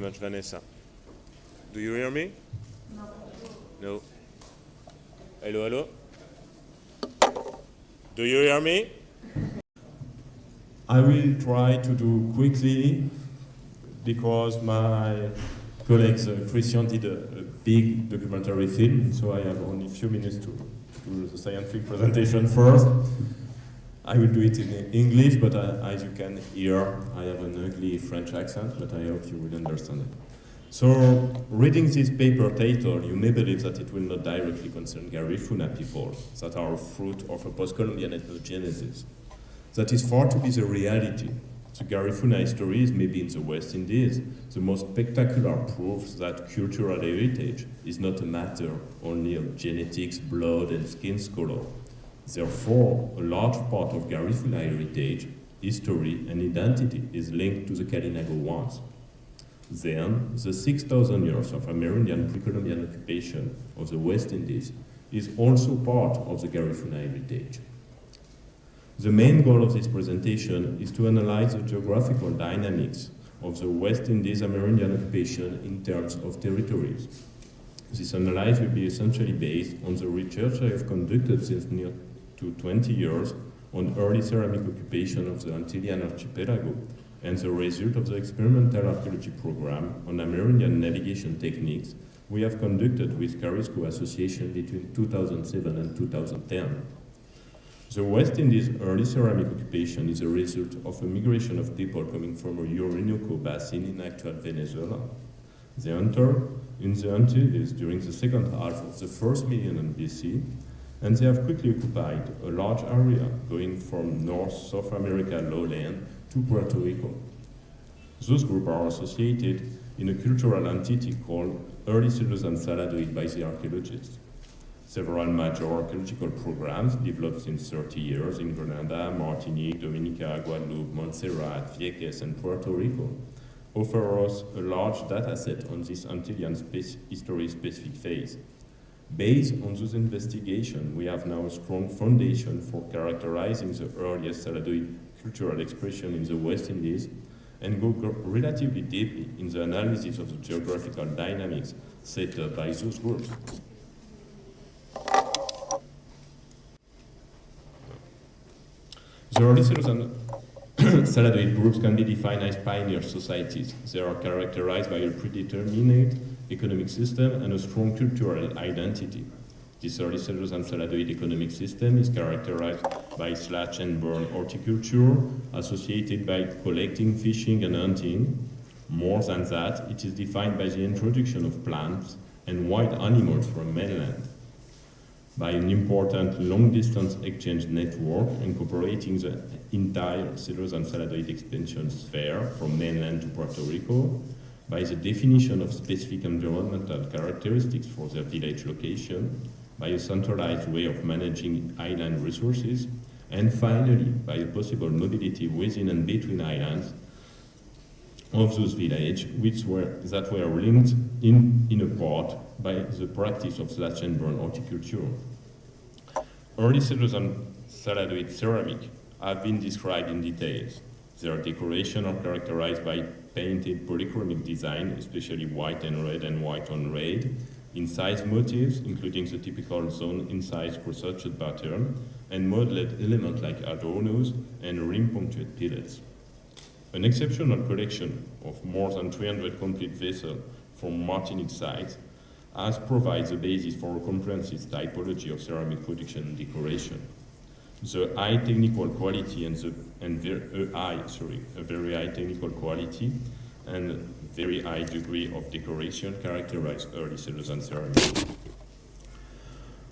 much, Vanessa. Do you hear me? No. No. Hello, hello? Do you hear me? I will try to do quickly because my colleagues Christian did a big documentary film, so I have only a few minutes to do the scientific presentation first. I will do it in English, but as you can hear, I have an ugly French accent, but I hope you will understand it. So, reading this paper title, you may believe that it will not directly concern Garifuna people that are a fruit of a post-Columbian ethnogenesis. That is far to be the reality. The Garifuna history is maybe in the West Indies the most spectacular proof that cultural heritage is not a matter only of genetics, blood, and skin color. Therefore, a large part of Garifuna heritage, history, and identity is linked to the Kalinago ones. Then, the 6,000 years of Amerindian pre-Columbian occupation of the West Indies is also part of the Garifuna heritage. The main goal of this presentation is to analyze the geographical dynamics of the West Indies Amerindian occupation in terms of territories. This analysis will be essentially based on the research I have conducted since near to 20 years on early ceramic occupation of the Antillean archipelago and the result of the experimental archaeology program on Amerindian navigation techniques we have conducted with Carisco Association between 2007 and 2010. The West Indies early ceramic occupation is a result of a migration of people coming from a Orinoco basin in actual Venezuela. They entered in the Antilles during the second half of the first millennium BC, and they have quickly occupied a large area going from North-South America lowland to Puerto Rico. Those groups are associated in a cultural entity called early settlers and Saladoid by the archaeologists. Several major archaeological programs developed in 30 years in Grenada, Martinique, Dominica, Guadeloupe, Montserrat, Vieques, and Puerto Rico offer us a large data set on this Antillean history-specific phase. Based on those investigations, we have now a strong foundation for characterizing the earliest Saladoid cultural expression in the West Indies and go relatively deeply in the analysis of the geographical dynamics set up by those groups. The early settlers and Saladoid groups can be defined as pioneer societies. They are characterized by a predetermined economic system and a strong cultural identity. This early settlers and Saladoid economic system is characterized by slash and burn horticulture, associated by collecting, fishing, and hunting. More than that, it is defined by the introduction of plants and wild animals from mainland, by an important long-distance exchange network incorporating the entire settlers and Saladoid expansion sphere from mainland to Puerto Rico, by the definition of specific environmental characteristics for their village location, by a centralized way of managing island resources, and finally, by a possible mobility within and between islands of those villages that were linked in a part by the practice of slash and burn horticulture. Early settlers and Saladoid ceramic have been described in details. Their decoration are characterized by painted polychromic design, especially white and white on red, incised motifs, including the typical zone incised cross-hatched pattern, and modeled elements like adornos and rim-punctured pillets. An exceptional collection of more than 300 complete vessels from Martinique sites has provided the basis for a comprehensive typology of ceramic production and decoration. The high technical quality a very high technical quality and very high degree of decoration characterize early settlers and ceramic.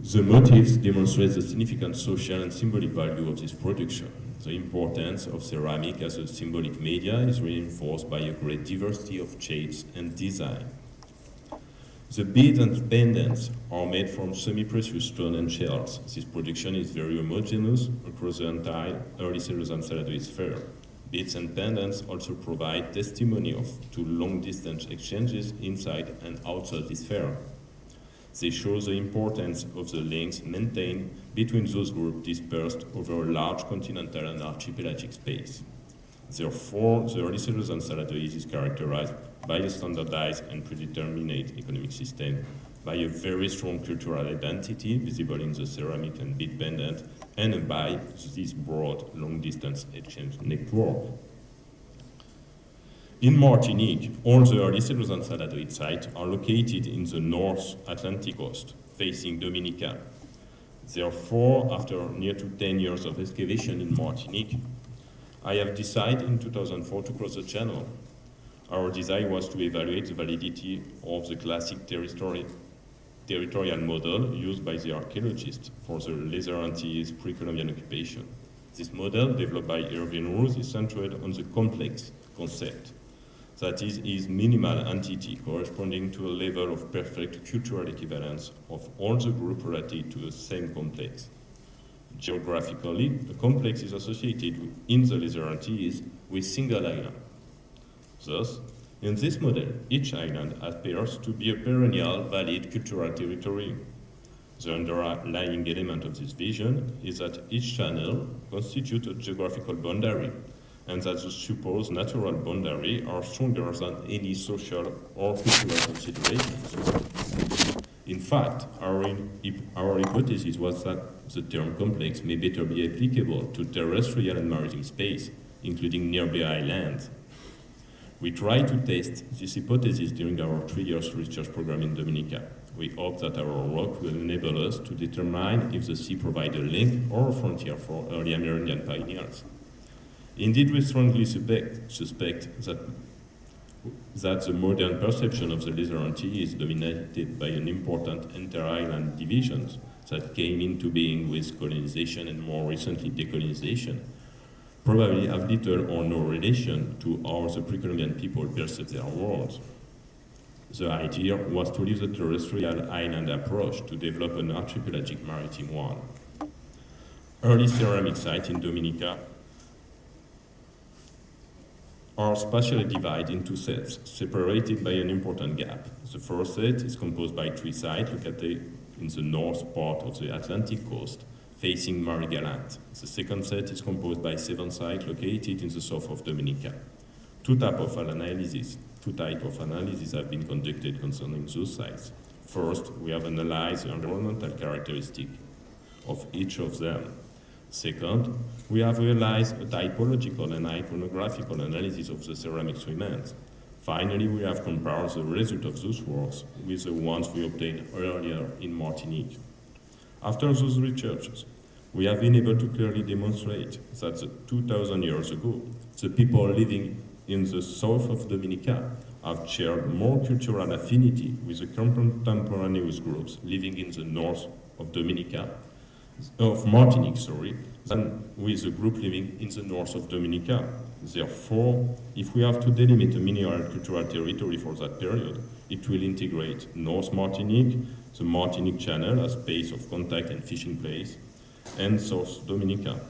The motifs demonstrate the significant social and symbolic value of this production. The importance of ceramic as a symbolic media is reinforced by a great diversity of shapes and design. The beads and pendants are made from semi-precious stone and shells. This production is very homogeneous across the entire early settlers and Saladoid sphere. Beads and pendants also provide testimony to long-distance exchanges inside and outside the sphere. They show the importance of the links maintained between those groups dispersed over a large continental and archipelagic space. Therefore, the early settlers and Saladoid is characterized by a standardized and predetermined economic system, by a very strong cultural identity visible in the ceramic and bead pendant, and by this broad long-distance exchange network. In Martinique, all the early settlers and Saladoid sites are located in the North Atlantic coast, facing Dominica. Therefore, after near to 10 years of excavation in Martinique, I have decided in 2004 to cross the channel. Our desire was to evaluate the validity of the classic territorial model used by the archaeologists for the Laser Antilles pre-Columbian occupation. This model, developed by Irving Roos, is centered on the complex concept, that is minimal entity corresponding to a level of perfect cultural equivalence of all the group related to the same complex. Geographically, the complex is associated in the Laser Antilles with single island. Thus, in this model, each island appears to be a perennial, valid cultural territory. The underlying element of this vision is that each channel constitutes a geographical boundary, and that the supposed natural boundary are stronger than any social or cultural considerations. In fact, our hypothesis was that the term complex may better be applicable to terrestrial and maritime space, including nearby islands. We tried to test this hypothesis during our 3-year research program in Dominica. We hope that our work will enable us to determine if the sea provides a link or a frontier for early Amerindian pioneers. Indeed, we strongly suspect that the modern perception of the Laser Antilles is dominated by an important inter-island divisions that came into being with colonization and more recently decolonization, probably have little or no relation to how the pre-Columbian people perceive their world. The idea was to leave the terrestrial island approach to develop an archipelagic maritime one. Early ceramic sites in Dominica are spatially divided into sets, separated by an important gap. The first set is composed by 3 sites located in the north part of the Atlantic coast, facing Marie-Galante. The second set is composed by 7 sites located in the south of Dominica. Two types of analyses have been conducted concerning those sites. First, we have analyzed the environmental characteristics of each of them. Second, we have realized a typological and iconographical analysis of the ceramic remains. Finally, we have compared the result of those works with the ones we obtained earlier in Martinique. After those researches, we have been able to clearly demonstrate that 2,000 years ago, the people living in the south of Dominica have shared more cultural affinity with the contemporaneous groups living in the north of Martinique, than with the group living in the north of Dominica. Therefore, if we have to delimit a mineral cultural territory for that period, it will integrate North Martinique, the Martinique Channel as base of contact and fishing place, and South Dominica.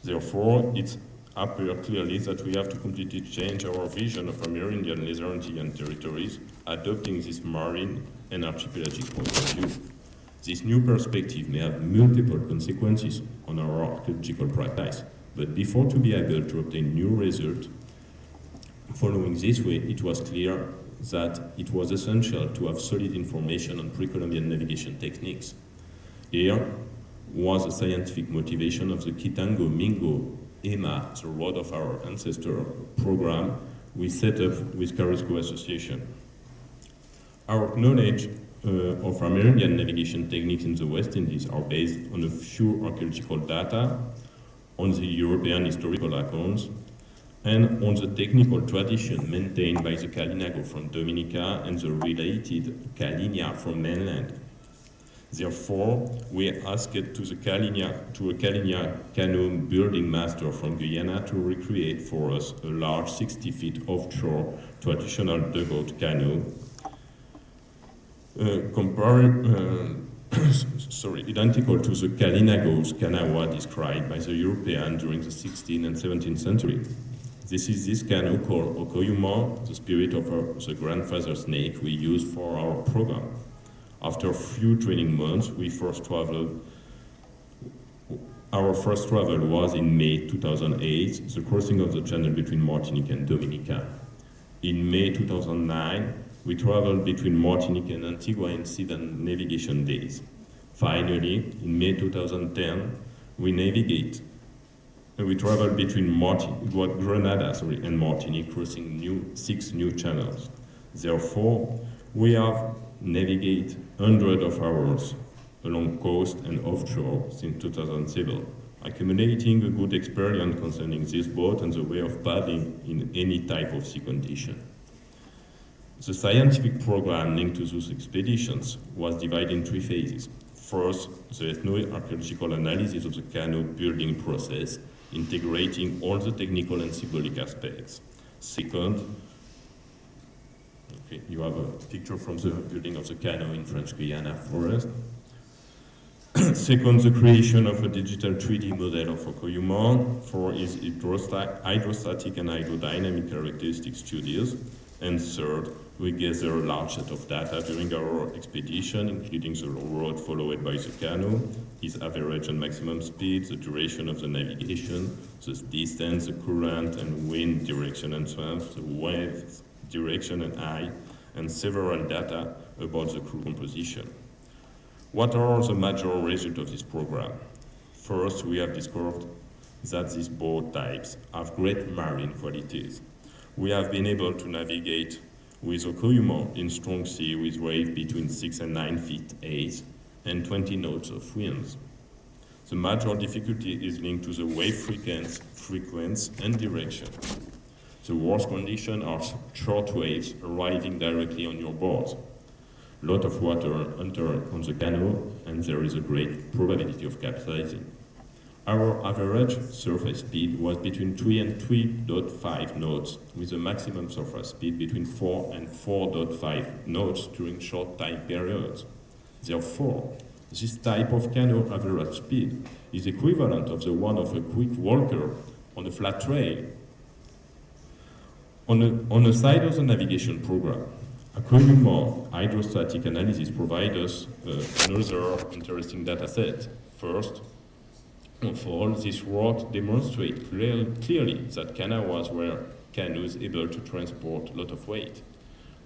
Therefore, it appears clearly that we have to completely change our vision of Amerindian Laser Antilles territories, adopting this marine and archipelagic point of view. This new perspective may have multiple consequences on our archaeological practice, but before to be able to obtain new results, following this way, it was clear that it was essential to have solid information on pre-Columbian navigation techniques. Here was the scientific motivation of the Kitango Mingo EMA, the Road of Our Ancestor program we set up with Carrasco Association. Our knowledge of Amerindian navigation techniques in the West Indies are based on a few archaeological data, on the European historical accounts, and on the technical tradition maintained by the Kalinago from Dominica and the related Kalinia from mainland. Therefore, we asked to a Kalinia canoe building master from Guyana to recreate for us a large 60 feet offshore traditional dugout canoe, identical to the Kalinagos Kanawa described by the European during the 16th and 17th century. This is this canoe called Okoyuma, the spirit of the grandfather snake we use for our program. After a few training months, our first travel was in May 2008, the crossing of the channel between Martinique and Dominica. In May 2009, we traveled between Martinique and Antigua in 7 navigation days. Finally, in May 2010, we traveled between Grenada and Martinique, crossing 6 new channels. Therefore, we have navigated hundreds of hours along coast and offshore since 2007, accumulating a good experience concerning this boat and the way of paddling in any type of sea condition. The scientific program linked to those expeditions was divided in 3 phases. First, the ethno-archaeological analysis of the canoe building process, integrating all the technical and symbolic aspects. Second, you have a picture from the building of the canoe in French Guiana forest. Second, the creation of a digital 3D model of Okoyuma for its hydrostatic and hydrodynamic characteristic studies. And third, we gather a large set of data during our expedition, including the route followed by the canoe, its average and maximum speed, the duration of the navigation, the distance, the current and wind direction and strength, the wave direction and height, and several data about the crew composition. What are the major results of this program? First, we have discovered that these boat types have great marine qualities. We have been able to navigate with Okoyuma in strong sea with waves between 6 and 9 feet 8 and 20 knots of winds. The major difficulty is linked to the wave frequency and direction. The worst conditions are short waves arriving directly on your board. A lot of water enters on the canoe and there is a great probability of capsizing. Our average surface speed was between 3 and 3.5 knots, with a maximum surface speed between 4 and 4.5 knots during short time periods. Therefore, this type of canoe average speed is equivalent of the one of a quick walker on a flat trail. On the side of the navigation program, Okoyuma hydrostatic analysis provides us another interesting data set. First of all, this route demonstrates clearly that canoes were canoes able to transport a lot of weight.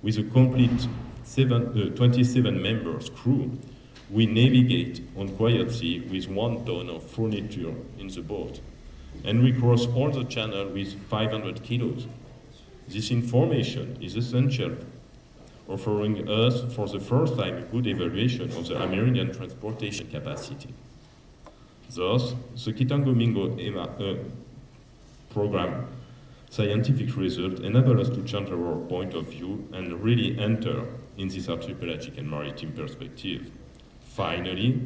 With a complete 27 members crew, we navigate on quiet sea with 1 ton of furniture in the boat, and we cross all the channel with 500 kilos. This information is essential, offering us for the first time a good evaluation of the Amerindian transportation capacity. Thus, the Kitango-Mingo program scientific result enable us to change our point of view and really enter in this archipelagic and maritime perspective. Finally,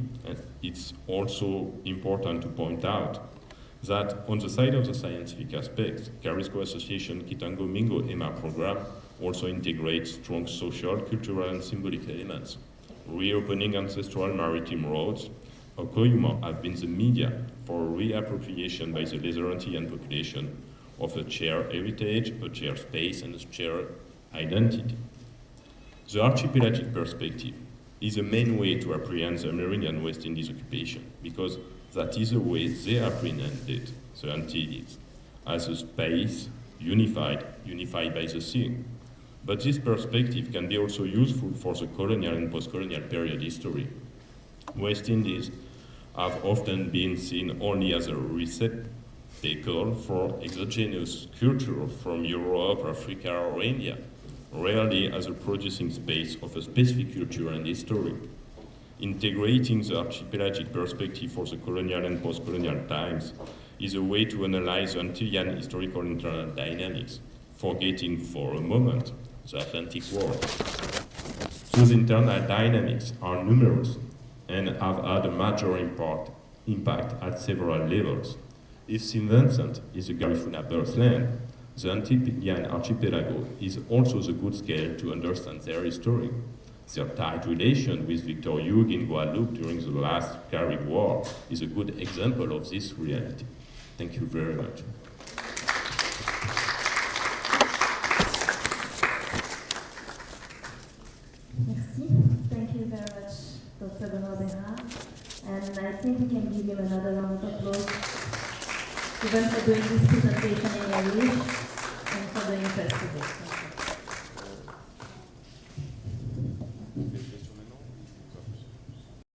it's also important to point out that on the side of the scientific aspects, Carisco Association Kitango-Mingo EMA program also integrates strong social, cultural, and symbolic elements. Reopening ancestral maritime roads, Okoyuma have been the media for reappropriation by the Lazarantian population of a shared heritage, a shared space, and a shared identity. The archipelagic perspective is the main way to apprehend the Amerindian West Indies occupation, because that is the way they apprehended the Antilles, as a space unified by the sea. But this perspective can be also useful for the colonial and post-colonial period history. West Indies have often been seen only as a receptacle for exogenous culture from Europe, Africa, or India, rarely as a producing space of a specific culture and history. Integrating the archipelagic perspective for the colonial and post-colonial times is a way to analyze the Antillean historical internal dynamics, forgetting for a moment the Atlantic world. Those internal dynamics are numerous and have had a major impact at several levels. If St. Vincent is a Garifuna birthland, the Antillean archipelago is also the good scale to understand their history. Their tight relation with Victor Hugo in Guadeloupe during the last Carib War is a good example of this reality. Thank you very much. Merci. Thank you very much, Dr. Benoit Bérard. And I think we can give him another round of applause, even for doing this presentation in English and for the festival. This is